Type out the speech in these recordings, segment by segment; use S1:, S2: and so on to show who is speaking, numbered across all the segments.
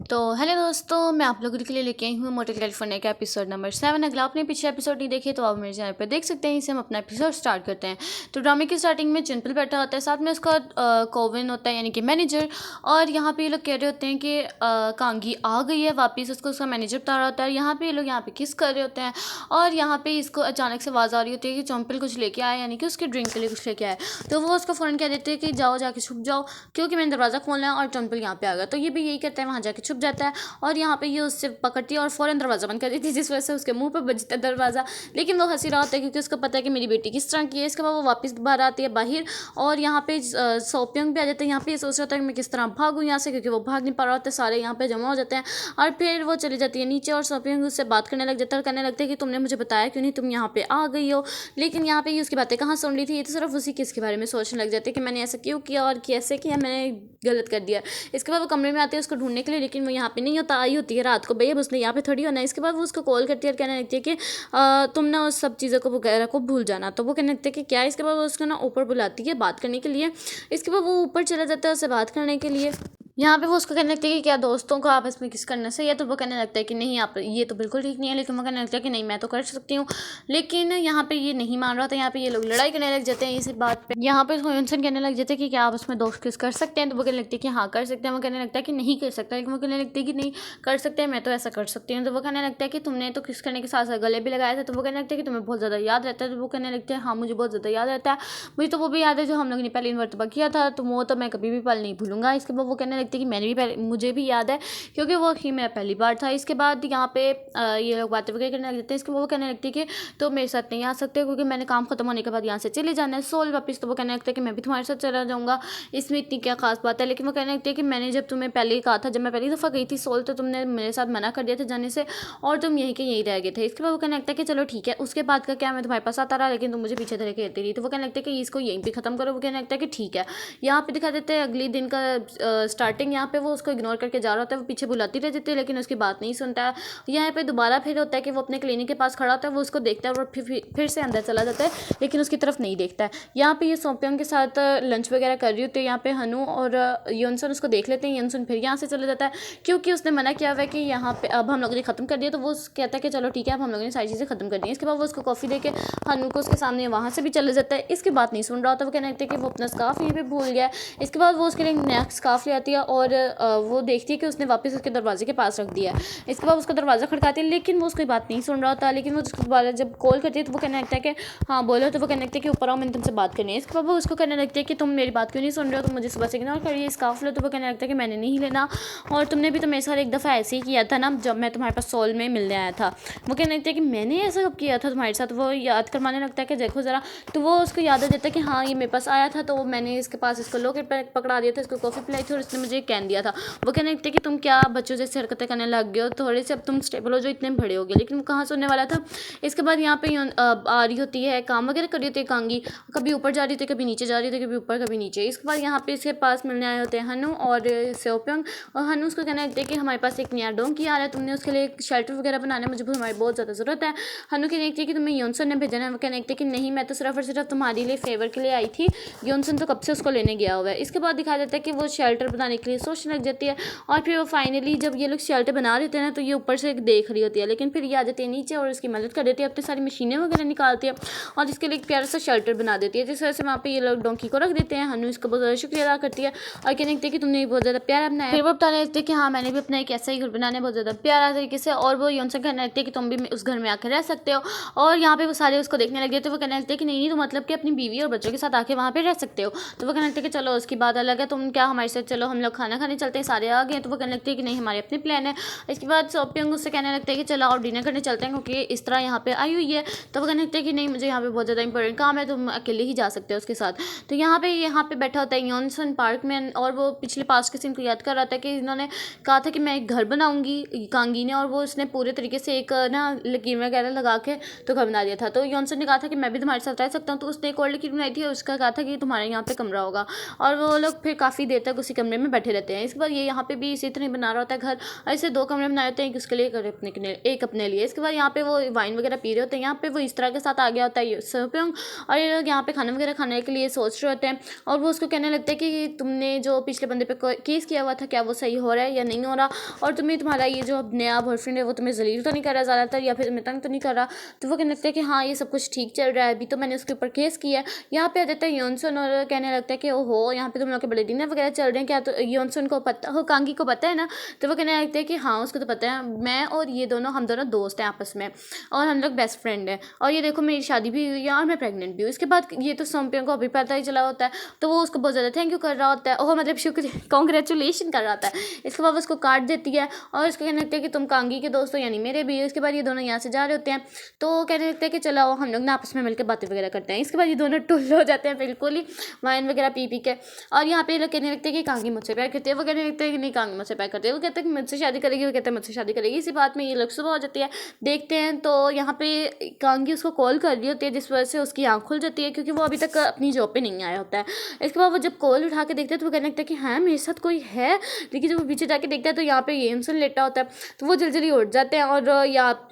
S1: तो हेलो दोस्तों, मैं आप लोगों के लिए लेके आई हूँ मोटल कैलिफोर्निया का एपिसोड नंबर 7। अगर आपने पीछे एपिसोड नहीं देखे तो आप मेरे चैनल पर देख सकते हैं। इसे हम अपना एपिसोड स्टार्ट करते हैं। तो ड्रामे की स्टार्टिंग में चिंपल बैठा होता है, साथ में उसका कोविन होता है यानी कि मैनेजर। और यहाँ पे ये लोग कह रहे होते हैं कि कांगी आ गई है वापस, उसको उसका मैनेजर बता रहा होता है। यहाँ पे ये लोग यहाँ पे किस कर रहे होते हैं और यहाँ पे इसको अचानक से आवाज़ आ रही होती है कि चिंपल कुछ लेके आया, यानी कि उसके ड्रिंक के लिए कुछ लेके आया। तो वो उसको फ़ौरन कह देते हैं कि जाओ जाके छुप जाओ, क्योंकि मैंने दरवाज़ा खोलना है और चिंपल यहाँ पे आ गया। तो ये भी यही करता है, वहाँ जाके छुप जाता है और यहाँ पे ये उससे पकड़ती है और फ़ौरन दरवाज़ा बंद कर देती है, जिस वजह से उसके मुंह पर बजता है दरवाज़ा। लेकिन वो हंसी रहा होता है क्योंकि उसको पता है कि मेरी बेटी किस तरह की है। इसके बाद वो वापस बाहर आती है बाहर और यहाँ पे सोपियंग भी आ जाता है। यहाँ पे ये सोच रहा था कि मैं किस तरह भागूँ यहाँ से, क्योंकि वो भाग नहीं पा रहा होता है। सारे यहाँ पे जमा हो जाते हैं और फिर वो चली जाती है नीचे और सोपियंग उससे बात करने लग जाता है और कहने लगता है कि तुमने मुझे बताया क्यों नहीं, तुम यहाँ पे आ गई हो। लेकिन यहाँ पे ये उसकी बातें कहाँ सुन रही थी, ये तो सिर्फ उसी किस के बारे में सोचने लग जाते हैं कि मैंने ऐसा क्यों किया और कैसे किया, मैंने गलत कर दिया। इसके बाद वो कमरे में आते हैं उसको ढूंढने के लिए, लेकिन वो यहाँ पे नहीं होता, आई होती है रात को भैया, उसने यहाँ पे थोड़ी होना है। इसके बाद वो उसको कॉल करती है और कहने लगती है कि तुम ना उस सब चीज़ों को वगैरह को भूल जाना। तो वो कहने लगती है कि क्या। इसके बाद वो उसको ना ऊपर बुलाती है बात करने के लिए। इसके बाद वो ऊपर चला जाता है उससे बात करने के लिए। यहाँ पे वो उसको कहने लगती है कि क्या दोस्तों को आपस में किस करने से, या तो वो कहने लगता है कि नहीं आप ये तो बिल्कुल ठीक नहीं है, लेकिन वो कहने लगता है कि नहीं मैं तो कर सकती हूँ। लेकिन यहाँ पे ये नहीं मान रहा था। यहाँ पे ये लोग लड़ाई करने लग जाते हैं इस बात पे। यहाँ पे ह्यूनसन कहने लग जाते हैं कि क्या आप उसमें दोस्त किस कर सकते हैं। तो वो कहने लगती है कि हाँ कर सकते हैं। वो कहने लगता है कि नहीं कर सकता, लेकिन वो कहने लगती है कि नहीं कर सकते हैं, मैं तो ऐसा कर सकती हूँ। तो वो कहने लगता है कि तुमने तो किस करने के साथ साथ गले भी लगाया था। तो वो कहने लगता है कि तुम्हें बहुत ज़्यादा याद रहता है। तो वो कहने लगते हैं हाँ मुझे बहुत ज़्यादा याद रहता है, मुझे तो वो भी याद है जो हम लोग ने पहली मरतबा किया था, तो वो तो मैं कभी भी पल नहीं भूलूंगा। इसके बाद वो कहने लगती है कि मैंने भी मुझे भी याद है क्योंकि वो ही मेरा पहली बार था। इसके बाद यहाँ पे ये लोग बातें वगैरह करने लग जाते हैं। इसके बाद वो कहने लगती है कि तो मेरे साथ नहीं आ सकते क्योंकि मैंने काम खत्म होने के बाद यहाँ से चले जाना है सोल वापस। तो वो कहने लगता है कि मैं भी तुम्हारे साथ चला जाऊँगा, इसमें इतनी क्या खास बात है। लेकिन वो कहने लगती है कि मैंने जब तुम्हें पहले ही कहा था, जब मैं पहली दफ़ा गई थी सोल, तो तुमने मेरे साथ मना कर दिया था जाने से और तुम यहीं के यहीं रह गए थे। इसके बाद वो कहने लगता है कि चलो ठीक है, उसके बाद का क्या, मैं तुम्हारे पास आता रहा लेकिन तुम मुझे पीछे धरे खेलती रही। तो वो कहने लगता है कि इसको यहीं पर खत्म करो। वो कहने लगता है कि ठीक है। यहाँ पे दिखा देते हैं अगले दिन का स्टार्टिंग। यहाँ पे वो उसको इग्नोर करके जा रहा होता है, वो पीछे बुलाती रह जाती है लेकिन उसकी बात नहीं सुनता है। यहाँ पे दोबारा फिर होता है कि वो अपने क्लिनिक के पास खड़ा होता है, वो उसको देखता है और फिर से अंदर चला जाता है, लेकिन उसकी तरफ नहीं देखता है। यहाँ पे ये सोपियंग के साथ लंच वगैरह कर रही होती है। यहाँ पे हनु और योनसन उसको देख लेते हैं। योनसन फिर यहाँ से चला जाता है क्योंकि उसने मना किया हुआ है कि यहाँ पे अब हम लोगों ने खत्म कर दिया। तो वो कहता है कि चलो ठीक है अब हम लोगों ने सारी चीज़ें खत्म कर दी। इसके बाद वो उसको कॉफ़ी दे के हनु को उसके सामने वहाँ से भी चला जाता है। इसकी बात नहीं सुन रहा होता। वो कहने लगता है कि वो अपना स्कार्फ यहीं पे भूल गया है। इसके बाद वो उसके लिए नया स्कार्फ ले आती है और वो देखती है कि उसने वापस उसके दरवाजे के पास रख दिया है। इसके बाद उसका दरवाज़ा खड़काती है लेकिन वो उसकी बात नहीं सुन रहा होता। लेकिन वो उसके बाद जब कॉल करती है तो वो कहने लगता है कि हाँ बोलो। तो वो कहने लगता है कि ऊपर आओ, मैंने तुमसे बात करनी है। इसके बाद वो उसको कहने लगती है कि तुम मेरी बात क्यों नहीं सुन रहे हो, तुम मुझे सुबह से इग्नोर कर रही है, स्कार्फ लो। तो वो कहने लगता है कि मैंने नहीं लेना और तुमने भी तो मेरे साथ एक दफ़ा ऐसे ही किया था ना जब मैं तुम्हारे पास सोल में मिलने आया था। वो कहने लगता है कि मैंने ऐसा कब किया था तुम्हारे साथ। वो याद करवाने लगता है कि देखो ज़रा। तो वो उसको याद आ जाता है कि हाँ ये मेरे पास आया था, तो मैंने इसके पास इसको लॉकेट पकड़ा दिया था, इसको कॉफ़ी पिलाई थी और इसने मुझे कैन दिया था। वो कहने लगते कि तुम क्या बच्चों जैसे हरकतें करने लग गए हो, थोड़े से अब तुम स्टेबल हो जो, इतने बड़े हो गए। लेकिन वो कहाँ सुनने वाला था। इसके बाद यहाँ पे आ रही होती है, काम वगैरह कर रही होती है कांगी, कभी ऊपर जा रही थी कभी नीचे जा रही थी, कभी ऊपर कभी नीचे। इसके बाद यहाँ पे इसके पास मिलने आए होते हैं हनु और सेओप्यंग। और हनु उसको कहने लगते हैं कि हमारे पास एक नया डोंकी आ रहा है, तुमने उसके लिए एक शेल्टर वगैरह बनाना है, मुझे हमारी बहुत ज़्यादा ज़रूरत है। हनु कहने लगती है कि तुम्हें योनसन ने भेजना है। वो कहने लगते हैं कि नहीं मैं तो सिर्फ और सिर्फ तुम्हारे लिए फेवर के लिए आई थी, योनसन तो कब से उसको लेने गया हुआ है। इसके बाद दिखा देता है कि वो शेल्टर बनाने के लिए सोचने लग जाती है और फिर वो फाइनली जब ये लोग शेल्टर बना लेते हैं ना तो ये ऊपर से देख रही होती है, लेकिन फिर ये आ जाती है नीचे और उसकी मदद कर देती है, अपनी सारी मशीनें वगैरह निकालती है और इसके लिए एक प्यारा सा शेल्टर बना देती है। जिस वजह से वहाँ पे ये लोग डोंकी को रख देते हैं। हनु इसका बहुत ज़्यादा शुक्रिया अदा करती है और कहने लगती है कि तुमने बहुत ज़्यादा प्यारा बनाया। फिर वो बताने लगती है कि हाँ मैंने भी अपना एक ऐसा ही घर बनाने बहुत ज़्यादा प्यारा तरीके से। और वो योनसन कहने लगती है कि तुम भी उस घर में आकर रह सकते हो। और यहाँ पे वो सारे उसको देखने लगे थे। वो कहने लगते हैं कि नहीं तो मतलब कि अपनी बीवी और बच्चों के साथ आके वहाँ पे रह सकते हो। तो वो कहने लगते हैं कि चलो उसकी बात अलग है, तुम क्या हमारे साथ चलो, हम लोग खाना खाने चलते हैं, सारे आ गए। तो वो कहने लगती है कि नहीं हमारे अपने प्लान है। इसके बाद सोपियंग उससे कहने लगते हैं कि चलो और डिनर करने चलते हैं क्योंकि इस तरह यहाँ पे आई हुई है। तो वो कहने लगते हैं कि नहीं मुझे यहाँ पे बहुत ज़्यादा इंपॉर्टेंट काम है, तुम अकेले ही जा सकते हो उसके साथ। तो यहाँ पे बैठा होता है योनसन पार्क में और वो पिछले पास्ट के सीन को याद कर रहा था कि इन्होंने कहा था कि मैं एक घर बनाऊंगी कांगी ने, और वो उसने पूरे तरीके से एक ना लकीर वगैरह लगा के तो घर बना दिया था। तो योनसन ने कहा था कि मैं भी तुम्हारे साथ रह सकता हूँ, तो उसने एक और लकीर बनाई थी और उसका कहा था कि तुम्हारे यहाँ पे कमरा होगा। और वो लोग फिर काफ़ी देर तक उसी कमरे में बैठे रहते हैं। इसके बाद ये यहाँ पे भी इसी तरह बना रहा होता है घर, ऐसे 2 कमरे बनाए होते हैं, एक उसके लिए एक अपने लिए। इसके बाद यहाँ पे वो वाइन वगैरह पी रहे होते हैं, यहाँ पे वो इस तरह के साथ आ गया होता है सोपियोंग, और ये लोग यहाँ पे खाना वगैरह खाने के लिए सोच रहे होते हैं, और वो उसको कहने लगते हैं कि तुमने जो पिछले बंदे पे केस किया हुआ था क्या वो सही हो रहा है या नहीं हो रहा, और तुम्हारा ये जो नया बॉयफ्रेंड है वो तुम्हें जलील तो नहीं कर रहा ज़्यादातर, या फिर तंग तो नहीं कर रहा। तो वो कहने लगता है कि हाँ ये सब कुछ ठीक चल रहा है, अभी तो मैंने उसके ऊपर केस किया है। यहाँ पे आ जाता है योनसन और कहने लगता है कि ओहो यहाँ पे तुम लोग के बड़े डिनर वगैरह चल रहे हैं क्या, तो योनसन को पता हो, कांगी को पता है ना। तो वो कहने लगता है कि हाँ उसको तो पता है, मैं और ये दोनों हम दोनों दोस्त हैं आपस में, और हम लोग बेस्ट फ्रेंड हैं, और ये देखो मेरी शादी भी हुई है और मैं प्रेग्नेंट भी हूँ। इसके बाद ये तो सोम्पियों को अभी पता ही चला होता है, तो वो उसको बहुत ज़्यादा थैंक यू कर रहा होता है, और मतलब शुक्रिया कॉन्ग्रेचुलेशन कर रहा होता है। इसके बाद उसको काट देती है और उसको कहने लगते हैं कि तुम कांगी के दोस्त हो यानी मेरे भी। इसके बाद ये दोनों यहाँ से जा रहे होते हैं, तो कहने लगते हैं कि चलो हम लोग ना आपस में मिलकर बातें वगैरह करते हैं। इसके बाद ये दोनों टुल्ल हो जाते हैं बिल्कुल ही, वाइन वगैरह पी के, और यहाँ पे लोग कहने लगते हैं कि कांगी मुझसे प्यार करती है, वो कहने लगते हैं कि नहीं कांगी मुझसे प्यार करती है, वो कहते हैं कि मुझसे शादी करेगी, वो कहते हैं मुझसे शादी करेगी। इसी बात में ये लोग सुबह हो जाती है, देखते हैं तो यहाँ पे कांगी उसको कॉल कर रही होती है, जिस वजह से उसकी आँख खुल जाती है क्योंकि वो अभी तक अपनी जॉब पे नहीं आया होता है। इसके बाद वो जब कॉल उठा के देखते हैं तो वो कहने लगता है कि हाँ मेरे साथ कोई है, लेकिन जब वो पीछे जाके देखता है तो यहाँ पे येमसन लेटा होता है, तो वो जल्दी जल्दी उठ जाते हैं, और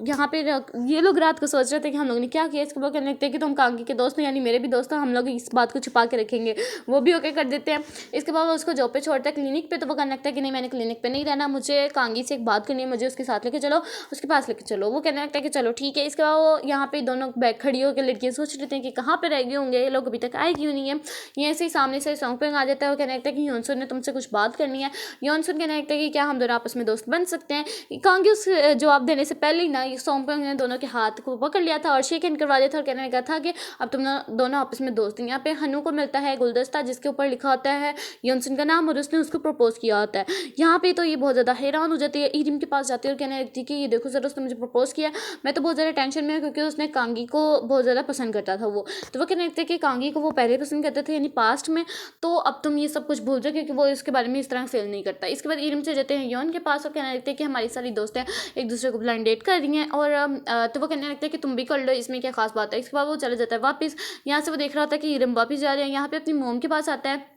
S1: यहाँ पे ये लोग रात को सोच रहे थे कि हम लोग ने क्या किया। इसके बाद कहने लगते हैं कि तुम कांगी के दोस्त हो यानी मेरे भी दोस्त हो, हम लोग इस बात को छुपा के रखेंगे, वो भी ओके कर देते हैं। इसके बाद वो उसको जॉब पे छोड़ता है क्लिनिक पे, तो वो कहने लगता है कि नहीं मैंने क्लिनिक पे नहीं रहना, मुझे कांगी से एक बात करनी है, मुझे उसके साथ लेके चलो, उसके पास लेके चलो। वो कहने लगता है कि चलो ठीक है। इसके बाद वो यहाँ पे दोनों बैग खड़ी होकर लड़कियाँ सोच रहे थे कि कहाँ पे रह गए होंगे ये लोग, अभी तक आए क्यों नहीं है। ये ऐसे ही सामने से सोंगपियोंग आ जाता है, वो कहने लगता है कि योनसुन ने तुमसे कुछ बात करनी है। योनसुन कहने लगता है कि क्या हम दोनों आपस में दोस्त बन सकते हैं। कांगी उस जवाब देने से पहले ही ना सोंगपियोंग ने दोनों के हाथ को पकड़ लिया था और शेक हैंड करवा दिया था, और कहने लगा था कि अब तुम दोनों आपस में दोस्त हैं। यहाँ पे हनु को मिलता है गुलदस्ता जिसके ऊपर लिखा होता है योनसुन का नाम, और उसने उसको प्रपोज किया होता है। यहाँ पे तो ये बहुत ज़्यादा हैरान हो जाती है, ईरिम के पास जाती है और कहने लगती है कि ये देखो सर उसने मुझे प्रपोज किया, मैं तो बहुत ज़्यादा टेंशन में हूँ क्योंकि उसने कांगी को बहुत ज़्यादा पसंद करता था वो। तो वो कहने लगते हैं कि कांगी को वो पहले पसंद करते थे यानी पास्ट में, तो अब तुम ये सब कुछ भूल जाओ क्योंकि वो इसके बारे में इस तरह फील नहीं करता। इसके बाद ईरिम से जाते हैं योन के पास और कहने लगते हैं कि हमारी सारी दोस्तें एक दूसरे को ब्लाइंड डेट कर रही हैं, और तो वो कहने लगते हैं कि तुम भी कर लो, इसमें क्या खास बात है। इसके बाद वो चले जाता है वापस, यहाँ से वो देख रहा होता है कि ईरिम वापस जा रहे हैं, यहाँ पे अपनी मोम के पास आता है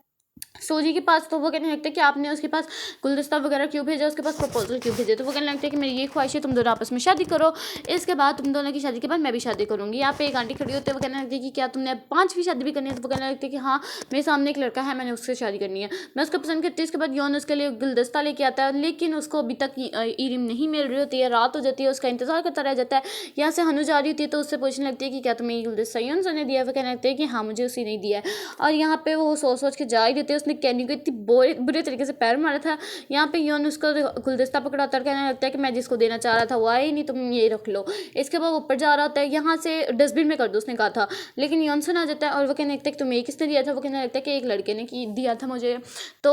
S1: सोजी के पास। तो वो कहने लगते हैं कि आपने उसके पास गुलदस्ता वगैरह क्यों भेजा, उसके पास प्रपोजल क्यों भेजे। तो वो कहने लगते हैं कि मेरी ये ख्वाहिश है तुम दोनों आपस में शादी करो, इसके बाद तुम दोनों की शादी के बाद मैं भी शादी करूँगी। यहाँ पे एक आंटी खड़ी होती है, वो कहने लगती है कि क्या तुमने 5वीं शादी भी करनी है। तो वो कहने लगते हैं कि हाँ मेरे सामने एक लड़का है, मैंने उससे शादी करनी है, मैं उसको पसंद करती हूँ। इसके बाद यौन उसके लिए गुलदस्ता लेके आता है, लेकिन उसको अभी तक ईरिम नहीं मिल रही होती है, रात हो जाती है, उसका इंतजार करता रह जाता है। यहाँ से हनु जा रही होती है तो उससे पूछने लगती है कि क्या तुम्हें ये गुलदस्ता यौन ने दिया। वो कहने लगते हैं कि हाँ मुझे उसी ने दिया है, और यहाँ पे वो सोच के जा ही देते हैं। उसने कैनी को इतनी बुरे तरीके से पैर मारा था। यहाँ पे योन उसको गुलदस्ता पकड़ा होता है, कहने लगता है कि मैं जिसको देना चाह रहा था वो आया ही नहीं, तुम ये रख लो। इसके बाद ऊपर जा रहा होता है, यहाँ से डस्टबिन में कर दो उसने कहा था, लेकिन योन सुन आ जाता है और वो कहने लगता है कि तुम्हें किसने दिया था। वो कहने लगता है कि एक लड़के ने दिया था मुझे। तो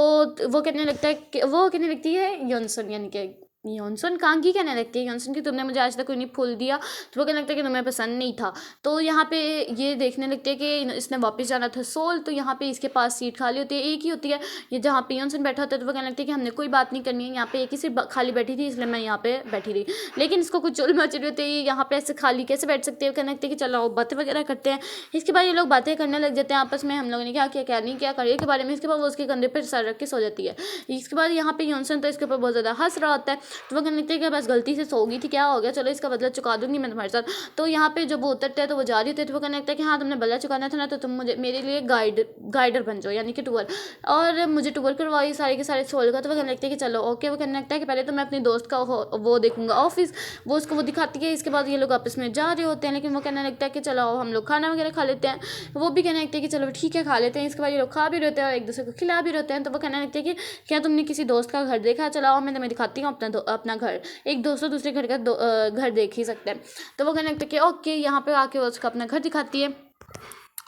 S1: वो कहने लगता है कि वो कहने लगती है योनसन यानी कि योनसन कांगी कहने लगती है योनसन कि तुमने मुझे आज तक कोई नहीं फूल दिया। तो वो कहने लगता है कि तुम्हें पसंद नहीं था। तो यहाँ पे ये देखने लगते हैं कि इसने वापस जाना था सोल, तो यहाँ पे इसके पास सीट खाली होती है, एक ही होती है ये जहाँ पे योनसन बैठा होता है। तो वो कहने लगते हैं कि हमने कोई बात नहीं करनी है, यहाँ पे एक ही सीट खाली बैठी थी इसलिए मैं यहाँ पे बैठी रही, लेकिन इसको कुछ चुल मच रही होती है, यहाँ पे ऐसे खाली कैसे बैठ सकते हैं। कहने लगते हैं कि चलो बातें वगैरह करते हैं। इसके बाद ये लोग बातें करने लग जाते हैं आपस में, हम लोगों ने क्या किया क्या नहीं किया करियर के बारे में। इसके बाद वो उसके कंधे पर सर रख के सो जाती है। इसके बाद यहाँ पे योनसन तो इसके ऊपर बहुत ज़्यादा हंस रहा होता है। तो वो कहने लगते हैं कि बस गलती से सो गई थी, क्या हो गया, चलो इसका बदला चुका दूंगी मैं तुम्हारे साथ। तो यहाँ पे जब वो उतरते हैं तो वो जा रही होती है, तो वो कहने लगता है कि हाँ तुमने बदला चुकाना था ना, तो तुम मुझे मेरे लिए गाइडर बन जाओ यानी कि टूर, और मुझे टूर करवाई सारे के सारे सोल का। तो वो कहने लगता है कि चलो ओके। वो कहने लगता है कि पहले तो मैं अपने दोस्त का वो देखूंगा ऑफिस, वो उसको वो दिखाती है। इसके बाद ये लोग आपस में जा रहे होते हैं, लेकिन वो कहने लगता है कि चलो हम लोग खाना वगैरह खा लेते हैं। वो भी कहने लगते हैं कि चलो ठीक है खा लेते हैं। इसके बाद ये लोग खा भी रहते हैं और एक दूसरे को खिला भी रहते हैं। तो वो कहने लगते हैं कि क्या तुमने किसी दोस्त का घर देखा, चलाओ मैं तुम्हें दिखाती हूँ अपना घर। एक दोस्तों दूसरे घर का घर देख ही सकते हैं। तो वो कहने लगते हैं कि ओके, यहाँ पे आके वो उसका अपना घर दिखाती है।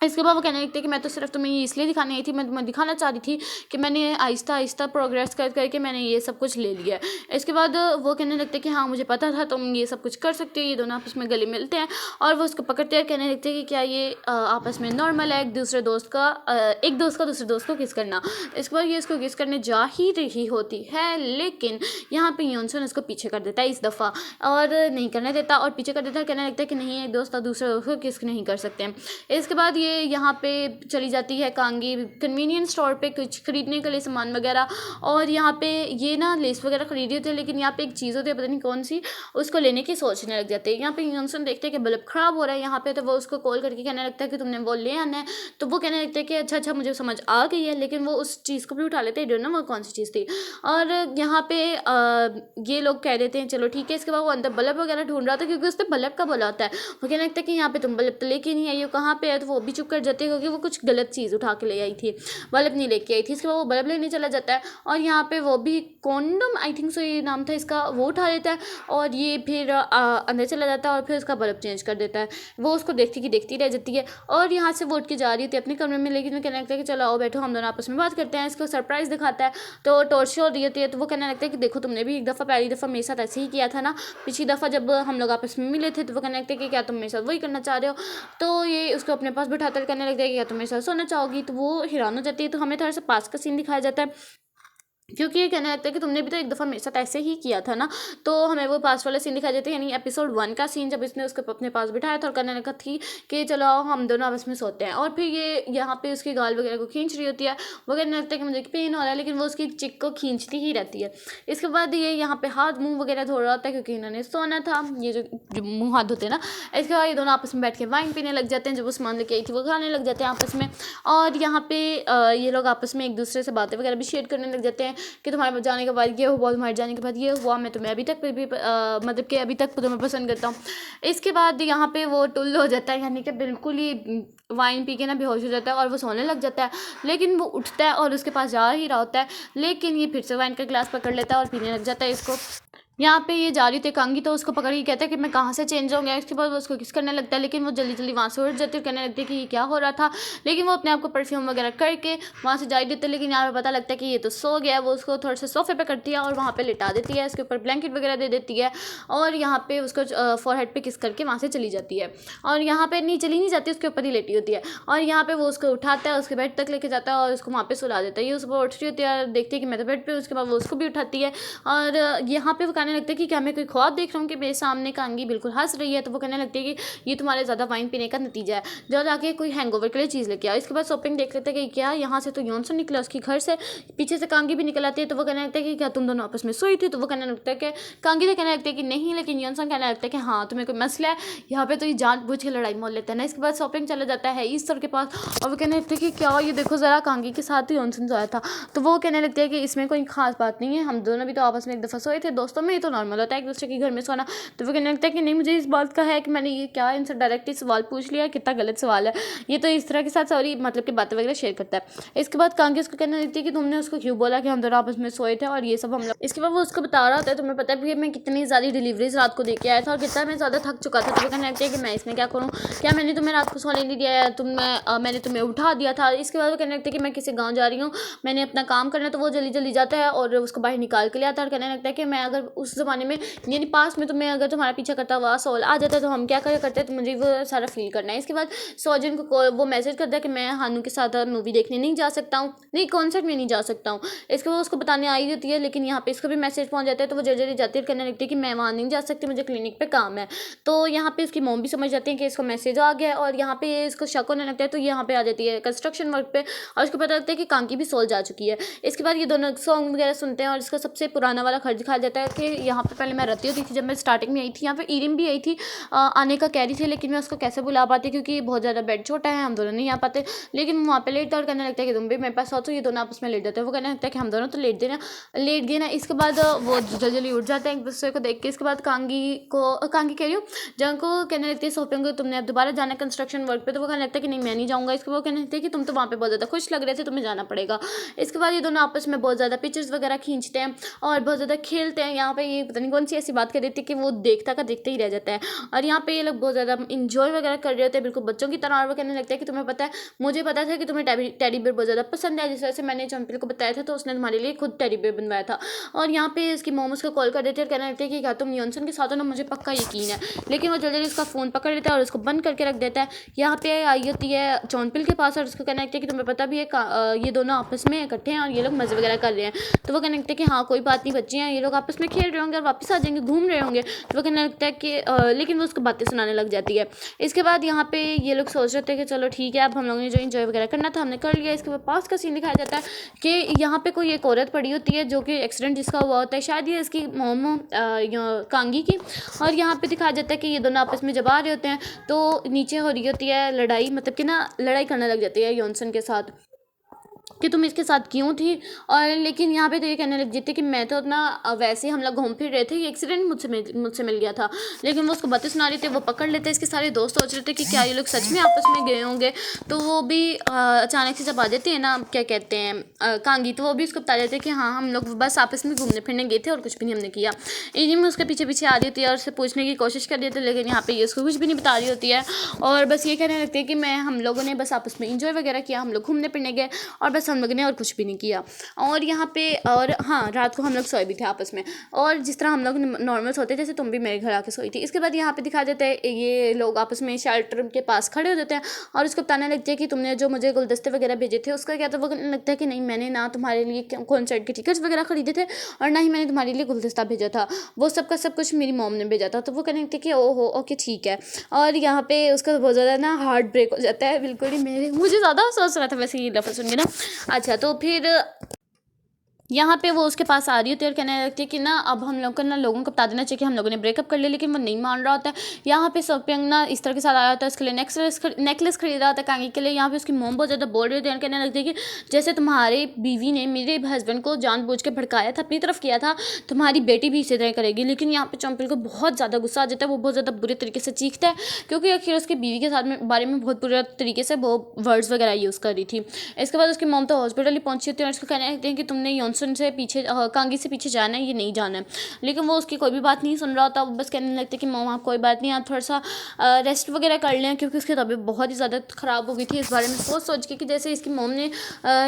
S1: इसके बाद वो कहने लगते हैं कि मैं तो सिर्फ तुम्हें ये इसलिए दिखाने आई थी, मैं तुम्हें दिखाना चाह रही थी कि मैंने आहिस्ता आहिस्ता प्रोग्रेस करके मैंने ये सब कुछ ले लिया है। इसके बाद वो कहने लगते हैं कि हाँ मुझे पता था तुम ये सब कुछ कर सकते हो। ये दोनों आपस में गले मिलते हैं और वो उसको पकड़ते हैं, कहने लगते हैं कि क्या ये आपस में नॉर्मल है एक दोस्त का दूसरे दोस्त को किस करना। इसके बाद ये उसको किस करने जा ही रही होती है, लेकिन यहाँ पे योनसन उसको पीछे कर देता है इस दफ़ा और नहीं करने देता और पीछे कर देता है। कहने लगता है कि नहीं एक दोस्त दूसरे दोस्त को किस नहीं कर सकते हैं। इसके बाद ये ये यहाँ पे चली जाती है कांगी कन्वीनियंस स्टोर पे कुछ खरीदने के लिए सामान वगैरह, और यहाँ पे ये ना लेस वगैरह खरीदी होती है, लेकिन यहाँ पे एक चीज़ होती है पता नहीं कौन सी, उसको लेने की सोचने लग जाते हैं। यहाँ पे यॉनसन देखते हैं कि बल्ब ख़राब हो रहा है यहाँ पे, तो वो उसको कॉल करके कहने लगता है कि तुमने वो ले आना है। तो वो कहने लगता है कि अच्छा अच्छा मुझे समझ आ गई है, लेकिन वो उस चीज़ को भी उठा लेते हैं, ना वो कौन सी चीज़ थी। और यहाँ पे ये लोग कह देते हैं चलो ठीक है। इसके बाद वो अंदर बल्ब वगैरह ढूंढ रहा था क्योंकि उस पर बल्ब का बोला होता है। वो कहने लगता है कि यहाँ पे तुम बल्ब तो लेके नहीं आई हो, कहाँ पे है, तो वो भी चुप कर जाते हैं क्योंकि वो कुछ गलत चीज़ उठा के ले आई थी, बल्ब नहीं लेके आई थी। इसके बाद वो बल्ब लेने चला जाता है और यहाँ पे वो भी कॉन्डम आई थिंक सो ये नाम था इसका, वो उठा लेता है और ये फिर अंदर चला जाता है और फिर उसका बल्ब चेंज कर देता है। वो उसको देखती की देखती रह जाती है और यहाँ से वो उठ के जा रही होती है अपने कमरे में, लेकिन वो कहने लगता है कि चलो आओ बैठो हम दोनों आपस में बात करते हैं। इसको सरप्राइज़ दिखाता है तो टॉर्च हो रही होती है, तो वो कहने लगता है कि देखो तुमने भी एक दफ़ा पहली दफ़ा मेरे साथ ऐसे ही किया था ना, पिछली दफ़ा जब हम लोग आपस में मिले थे। तो वो कहने लगता है कि क्या तुम मेरे साथ वही करना चाह रहे हो। तो ये उसको अपने पास बिठाकर कहने लगता है कि क्या तुम मेरे साथ सोना चाहोगी। तो वो हैरान हो जाती है। तो हमें थोड़ा सा पास का सीन दिखाया जाता है क्योंकि ये कहने लगता है कि तुमने भी तो एक दफ़ा मेरे साथ ऐसे ही किया था ना। तो हमें वो पास वाला सीन दिखाई देते हैं, यानी एपिसोड 1 का सीन, जब इसने उसको अपने पास बिठाया था और कहने लगा थी कि चलो आओ हम दोनों आपस में सोते हैं। और फिर ये यहाँ पे उसकी गाल वगैरह को खींच रही होती है। वो कहने लगता है कि मुझे पेन हो रहा है, लेकिन वो उसकी चिक को खींचती ही रहती है। इसके बाद ये यहाँ पे हाथ मुँह वगैरह धो रहा होता है क्योंकि इन्होंने सोना था, ये जो मुँह हाथ धोते हैं ना। इसके बाद ये दोनों आपस में बैठ के वाइन पीने लग जाते हैं, जब वो सामान लेके आई थी वो खाने लग जाते हैं आपस में। और यहाँ पे ये लोग आपस में एक दूसरे से बातें वगैरह भी शेयर करने लग जाते हैं कि तुम्हारे जाने के बाद ये हुआ, तुम्हारे जाने के बाद ये हुआ, मैं तुम्हें अभी तक भी मतलब कि अभी तक तुम्हें पसंद करता हूँ। इसके बाद यहाँ पे वो टुल्ल हो जाता है, यानी कि बिल्कुल ही वाइन पी के ना बेहोश हो जाता है और वो सोने लग जाता है। लेकिन वो उठता है और उसके पास जा ही रहा होता है, लेकिन ये फिर से वाइन का गिलास पकड़ लेता है और पीने लग जाता है इसको। यहाँ पे ये जा रही थी कांगी, तो उसको पकड़ के कहता है कि मैं कहाँ से चेंज हो गया। इसके बाद वो उसको किस करने लगता है, लेकिन वो जल्दी जल्दी वहाँ से उठ जाती है और कहने लगती है कि ये क्या हो रहा था। लेकिन वो अपने आप को परफ्यूम वगैरह करके वहाँ से जा ही देते हैं, लेकिन यहाँ पे पता लगता है कि ये तो सो गया है। वो उसको थोड़ा सा सोफे पे करती है और वहाँ पे लिटा देती है, इसके ऊपर ब्लैंकेट वगैरह दे देती है और यहाँ पे उसको फॉरहेड पे किस करके वहाँ से चली जाती है। और यहाँ पे नहीं चली नहीं जाती, उसके ऊपर ही लेटी होती है और यहाँ पे वो उसको उठाता है, उसके बेड तक लेके जाता है और उसको वहाँ पे सुला देता है। ये उसको उठ रही होती है, देखती है कि मैं तो बेड पे हूँ। उसके बाद वो उसको भी उठाती है और यहाँ पे वो कहने लगता है कि क्या मैं कोई ख्वाब देख रहा हूँ कि मेरे सामने कांगी बिल्कुल हंस रही है। तो वो कहने लगती है कि ये तुम्हारे ज़्यादा वाइन पीने का नतीजा है, जाओ जाके कोई हैंगओवर के लिए चीज़ लेके आओ। इसके बाद शॉपिंग देख लेते हैं कि क्या यहाँ से तो यॉनसन निकला, उसकी घर से पीछे से कांगी भी निकल आती है। तो वो कहने लगता है कि क्या तुम दोनों आपस में सोई थी। तो वो कहने लगता है कि कांगी तो कहने लगता है कि नहीं, लेकिन यॉनसन कहने लगता है कि हाँ तुम्हें कोई मसला है यहाँ पे, तो ये जानबूझ के लड़ाई मोल लेता है ना। इसके बाद शॉपिंग चला जाता है ईस्टर के पास और वो कहने लगते हैं कि क्या ये देखो ज़रा कांगी के साथ ही यॉनसन सोया था। तो वो कहने लगते हैं कि इसमें कोई खास बात नहीं है, हम दोनों भी तो आपस में एक दफ़ा सोए थे, दोस्तों में ही तो नॉर्मल होता है एक दूसरे के घर में सोना। तो वो कहने लगता है कि नहीं मुझे इस बात का है कि मैंने ये क्या इनसे डायरेक्टली सवाल पूछ लिया, कितना गलत सवाल है ये, तो इस तरह के साथ सॉरी मतलब कि बातें वगैरह शेयर करता है। इसके बाद कांगी उसको कहने लगती है कि तुमने उसको क्यों बोला कि हम दोनों आपस में सोए थे और ये सब हम लोग। इसके बाद वो उसको बता रहा होता है तुम्हें पता है कि मैं कितनी ज़्यादा डिलीवरीज रात को देके आया था और कितना मैं ज़्यादा थक चुका था। तो वो कहने लगती है कि मैं इसमें क्या करूँ, क्या मैंने तुम्हें रात को सोने नहीं दिया है, मैंने तुम्हें उठा दिया था। इसके बाद वो कहने लगती है कि मैं किसी गाँव जा रही हूँ, मैंने अपना काम करना। तो वो जल्दी जल्दी जाता है और उसको बाहर निकाल के ले आता है और कहने लगता है कि मैं अगर उस ज़माने में यानी पास में तुम्हें अगर तुम्हारा पीछा करता हुआ सोल आ जाता है तो हम क्या क्या करते हैं, तो मुझे वो सारा फील करना है। इसके बाद सोजन को वो मैसेज करता है कि मैं हानू के साथ मूवी देखने नहीं जा सकता हूँ, नहीं कॉन्सर्ट में नहीं जा सकता हूँ। इसके बाद उसको बताने आई होती है, लेकिन यहाँ पे इसको भी मैसेज पहुँच जाता है। तो वो जल्दी जल्दी जाती है, कहने लगती है कि मैं वहाँ नहीं जा सकती, मुझे क्लिनिक पे काम है। तो यहाँ पे उसकी मॉम भी समझ जाती है कि इसको मैसेज आ गया है और यहाँ पे इसको शक होने लगता है। तो यहाँ पे आ जाती है कंस्ट्रक्शन वर्क पे और उसको पता लगता है कि कांकी भी सोल जा चुकी है। इसके बाद ये दोनों सॉन्ग वगैरह सुनते हैं और इसका सबसे पुराना वाला घर दिखाया जाता है कि यहाँ पे पहले मैं रहती होती थी, जब मैं स्टार्टिंग में आई थी यहाँ पे ईरिम भी आई थी, आने का कह रही थी, लेकिन मैं उसको कैसे बुला पाती क्योंकि बहुत ज़्यादा बेड छोटा है, हम दोनों नहीं आ पाते। लेकिन वहाँ पे लेटता और कहने लगता है कि तुम भी मेरे पास आओ। तो ये दोनों आपस में लेट जाते हैं। वो कहने लगता है कि हम दोनों तो लेट गए ना। इसके बाद वो जल्दी जल्दी उठ जाते हैं एक दूसरे को देख के। इसके बाद कांगी कह रही हूँ जंग को कहने लगती है सोफिंग को तुमने अब दोबारा जाना कंस्ट्रक्शन वर्क पे। तो वो कहने लगता है कि नहीं मैं नहीं जाऊँगा। इसके बाद कहने लगते हैं कि तुम तो वहाँ पे बहुत ज़्यादा खुश लग रहे थे, तुम्हें जाना पड़ेगा। इसके बाद ये दोनों आपस में बहुत ज़्यादा पिक्चर्स वगैरह खींचते हैं और बहुत ज़्यादा खेलते हैं। यहाँ पे ये पता नहीं कौन सी ऐसी बात कर देती है कि वो देखता का देखते ही रह जाता है और यहाँ पे ये लोग बहुत ज़्यादा इंजॉय वगैरह कर रहे होते हैं बिल्कुल बच्चों की तरह। और वो कहने लगता है कि तुम्हें पता है, मुझे पता था कि तुम्हें टेडी बेयर बहुत ज़्यादा पसंद है, जिस तरह से मैंने चंपिल को बताया था तो उसने तुम्हारे लिए खुद टेडी बेयर बनवाया था। और यहाँ पे इसकी मोम उसको कॉल कर देते हैं और कहने लगते हैं कि क्या तुम यॉनसन के साथ हो ना, मुझे पक्का यकीन है। लेकिन वो जल्दी जल्दी उसका फ़ोन पकड़ लेता है और उसको बंद करके रख देता है। यहाँ पे आई होती है चौनपिल के पास और उसको कहने लगता है कि तुम्हें पता भी है ये दोनों आपस में इकट्ठे हैं और ये लोग मज़े वगैरह कर रहे हैं। तो वो कहने लगते हैं कि हाँ कोई बात नहीं, बच्चे हैं ये लोग आपस में खेल खेल रहे होंगे और वापस आ जाएंगे, घूम रहे होंगे, तो वो कहने लगता है कि लेकिन वो उसको बातें सुनाने लग जाती है। इसके बाद यहाँ पे ये लोग सोच रहे थे कि चलो ठीक है, अब हम लोगों ने जो एंजॉय वगैरह करना था हमने कर लिया। इसके बाद पास का सीन दिखाया जाता है कि यहाँ पे कोई एक औरत पड़ी होती है जो कि एक्सीडेंट जिसका हुआ होता है, शायद ये इसकी मोमो कांगी की, और यहाँ पे दिखाया जाता है कि ये दोनों आपस में जब आ रहे होते हैं तो नीचे हो रही होती है लड़ाई, मतलब कि ना लड़ाई करने लग जाती है योनसन के साथ कि तुम इसके साथ क्यों थी। और लेकिन यहाँ पे तो ये कहने लग जाती है कि मैं तो अपना वैसे ही हम लोग घूम फिर रहे थे, ये एक्सीडेंट मुझसे मिल गया था। लेकिन वो उसको बातें सुना रही थी, वो पकड़ लेते, इसके सारे दोस्त सोच रहे थे कि क्या ये लोग सच में आपस में गए होंगे। तो वो भी अचानक से जब आ जाते हैं ना, क्या कहते हैं कांगी, तो वो भी उसको बता देते हैं कि हाँ हम लोग बस आपस में घूमने फिरने गए थे और कुछ भी नहीं हमने किया। इन्हीं में उसके पीछे पीछे आ रही होती है और उससे पूछने की कोशिश कर रही होती है, लेकिन यहाँ पे ये उसको कुछ भी नहीं बता रही होती है और बस ये कहने लगती है कि हम लोगों ने बस आपस में इंजॉय वगैरह किया, हम लोग घूमने फिरने गए और बस हम लोगों ने और कुछ भी नहीं किया। और यहाँ पे और हाँ, रात को हम लोग सोए भी थे आपस में, और जिस तरह हम लोग नॉर्मल सोते जैसे तुम भी मेरे घर आके सोई थी। इसके बाद यहाँ पे दिखा देते हैं ये लोग आपस में शेल्टर के पास खड़े हो जाते हैं और उसको बताने लगते हैं कि तुमने जो मुझे गुलदस्ते वगैरह भेजे थे उसका क्या था। वो लगता है कि नहीं, मैंने ना तुम्हारे लिए कॉन्सर्ट के टिकट्स वगैरह खरीदे थे और ना ही मैंने तुम्हारे लिए गुलदस्ता भेजा था, वो सब का सब कुछ मेरी मॉम ने भेजा था। तो वो कहने लगते हैं कि ओहो ओके ठीक है। और यहाँ पे उसका बहुत ज़्यादा ना हार्ट ब्रेक हो जाता है, बिल्कुल ही मुझे ज़्यादा अफसोस रहा था वैसे ये लफ्ज़ सुन के ना। अच्छा, तो फिर यहाँ पे वो उसके पास आ रही होती है और कहने लगती है कि ना अब हम लोग को ना लोगों को बता देना चाहिए कि हम लोगों ने ब्रेकअप कर लिया, लेकिन वो नहीं मान रहा होता है। यहाँ पे सोपियंग ना इस तरह के साथ आया होता है, उसके लिए नेकलेस खरीद रहा होता है कांगी के लिए। यहाँ पे उसकी मोम बहुत ज़्यादा बोल रही होती है, कहने लगती है कि जैसे तुम्हारे बीवी ने मेरे हस्बैंड को जानबूझ के भड़काया था, अपनी तरफ किया था, तुम्हारी बेटी भी इसी तरह करेगी। लेकिन यहाँ पे चंपल को बहुत ज़्यादा गुस्सा आ जाता है, वो बहुत ज़्यादा बुरे तरीके से चीखता है क्योंकि आखिर उसकी बीवी के साथ में बारे में बहुत बुरे तरीके से वो वर्ड्स वगैरह यूज़ कर रही थी। इसके बाद उसकी मोम तो हॉस्पिटल ही पहुंची होती है और उसको कहने लगते हैं कि तुमने योनसन से पीछे कांगी से पीछे जाना है, ये नहीं जाना है। लेकिन वो उसकी कोई भी बात नहीं सुन रहा होता, वो बस कहने लगते कि मॉम आप कोई बात नहीं, आप थोड़ा सा रेस्ट वगैरह कर लें, क्योंकि उसकी तबीयत बहुत ही ज़्यादा ख़राब हो गई थी। इस बारे में सोच के कि जैसे इसकी मॉम ने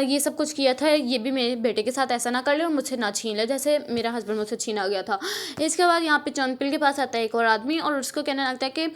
S1: ये सब कुछ किया था, ये भी मेरे बेटे के साथ ऐसा ना कर ले और मुझसे ना छीन ले जैसे मेरा हस्बैंड मुझसे छीना गया था। इसके बाद यहाँ पे चंपल के पास आता है एक और आदमी और उसको कहने लगता है कि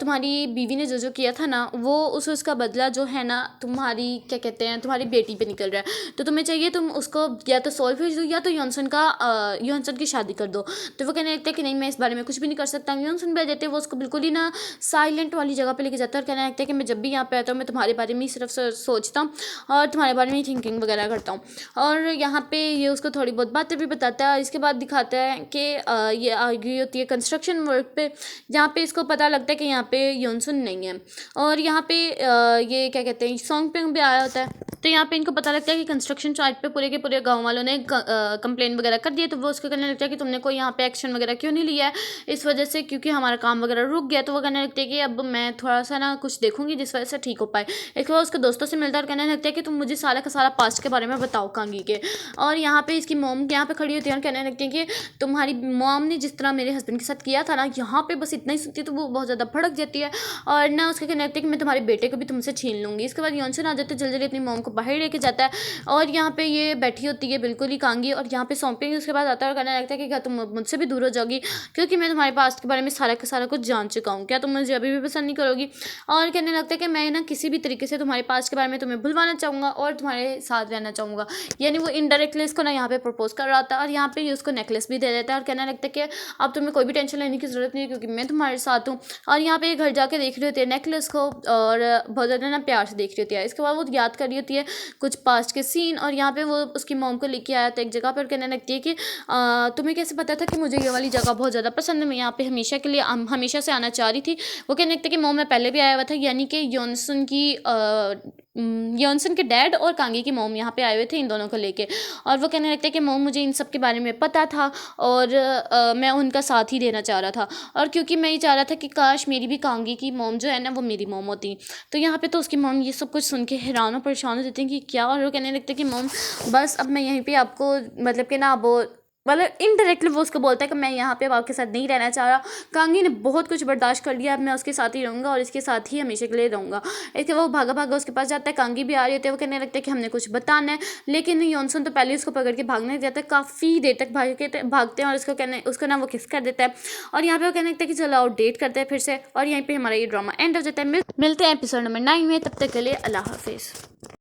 S1: तुम्हारी बीवी ने जो किया था ना, वो उसका बदला जो है ना तुम्हारी क्या कहते हैं तुम्हारी बेटी पे निकल रहा है, तो तुम्हें चाहिए तुम उसको या तो सोल भेज दो या तो योनसन की शादी कर दो। तो वो कहने लगता है कि नहीं, मैं इस बारे में कुछ भी नहीं कर सकता। योनसन भेज देते, वो उसको बिल्कुल ही ना साइलेंट वाली जगह पे लेके जाता है और कहने लगता है कि मैं जब भी यहाँ पे आता हूँ मैं तुम्हारे बारे में ही सिर्फ सोचता हूँ और तुम्हारे बारे में ही थिंकिंग वगैरह करता हूँ। और यहाँ पे ये उसको थोड़ी बहुत बातें भी बताता है। इसके बाद दिखाता है कि ये आ गई होती है कंस्ट्रक्शन वर्क पे, जहाँ पे इसको पता लगता है कि यहाँ पे योनसन नहीं है और यहाँ पे ये क्या कहते हैं सॉन्ग पे भी आया होता है। तो यहाँ पे इनको पता लगता है कि कंस्ट्रक्शन साइट पे पूरे के पूरे गांव वालों ने कंप्लेन वगैरह कर दिए। तो वो उसको कहने लगता है कि तुमने कोई यहाँ पे एक्शन वगैरह क्यों नहीं लिया है, इस वजह से क्योंकि हमारा काम वगैरह रुक गया। तो वो कहने लगती है कि अब मैं थोड़ा सा ना कुछ देखूंगी जिस वजह से ठीक हो पाए। इसके बाद उसके दोस्तों से मिलता है और कहने लगता है कि तुम मुझे सारा का सारा पास्ट के बारे में बताओ कांगी के। और यहाँ पे इसकी मोम यहाँ पे खड़ी होती है और कहने लगती है कि तुम्हारी मोम ने जिस तरह मेरे हस्बैंड के साथ किया था ना, यहाँ पे बस इतना ही सुनती है तो वो बहुत ज़्यादा भड़क जाती है और ना उसके कहने लगती है कि मैं तुम्हारे बेटे को भी तुमसे छीन लूँगी। इसके बाद योनसन आ जाते जल्दी जल्दी अपनी मोम को बाहर लेके जाता है और यहाँ पे ये बैठी होती है बिल्कुल ही कांगी और यहाँ पे सौंपेंगे। उसके बाद आता है और कहने लगता है कि क्या तुम मुझसे भी दूर हो जाओगी, क्योंकि मैं तुम्हारे पास्ट के बारे में सारा का सारा कुछ जान चुका हूँ, क्या तुम मुझे अभी भी पसंद नहीं करोगी। और कहने लगता है कि मैं ना किसी भी तरीके से तुम्हारे पास्ट के बारे में तुम्हें भुलवाना चाहूँगा और तुम्हारे साथ रहना चाहूँगा। यानी वो इनडायरेक्टली इसको ना यहाँ पे प्रपोज कर रहा था और यहाँ पे उसको नेकलेस भी दे देता है और कहने लगता है कि अब तुम्हें कोई भी टेंशन लेने की जरूरत नहीं है क्योंकि मैं तुम्हारे साथ हूँ। और यहाँ पे घर जाके देख रही होती है नेकलेस को और बहुत ज़्यादा ना प्यार से देख रही होती है। इसके बाद वो याद कर रही होती है कुछ पास्ट के सीन और यहाँ पे वो उसकी मॉम को लेके आया था एक जगह पर। कहने लगती है कि तुम्हें कैसे पता था कि मुझे ये वाली जगह बहुत ज़्यादा पसंद है, मैं यहाँ पे हमेशा के लिए हमेशा से आना चाह रही थी। वो कहने लगती है कि मॉम मैं पहले भी आया हुआ था, यानी कि योनसन के डैड और कांगी की मॉम यहाँ पे आए हुए थे इन दोनों को लेके। और वो कहने लगता है कि मॉम मुझे इन सब के बारे में पता था और मैं उनका साथ ही देना चाह रहा था और क्योंकि मैं ये चाह रहा था कि काश मेरी भी कांगी की मॉम जो है ना वो मेरी मॉम होती। तो यहाँ पे तो उसकी मॉम ये सब कुछ सुन के हैरान और परेशान हो जाती है कि क्या। और वो कहने लगते हैं कि मॉम बस अब मैं यहीं पे आपको मतलब कि ना वो मतलब इनडायरेक्टली वो उसको बोलता है कि मैं यहाँ पे आपके साथ नहीं रहना चाह रहा। कांगी ने बहुत कुछ बर्दाश्त कर लिया, अब मैं उसके साथ ही रहूँगा और इसके साथ ही हमेशा के लिए रहूँगा। इसके वो भागा भागा उसके पास जाता है, कांगी भी आ रही होती है। वो कहने लगता है कि हमने कुछ बताना है, लेकिन योनसन तो पहले उसको पकड़ के भागने जाता है, काफ़ी देर तक भागते हैं और उसको ना वो किस कर देता है। और यहाँ पे वो कहने लगता है कि चलो आओ डेट करते हैं फिर से। और यहीं पर हमारा ये ड्रामा एंड हो जाता है। मिलते हैं एपिसोड नंबर 9 में, तब तक के लिए अल्लाह हाफिज़।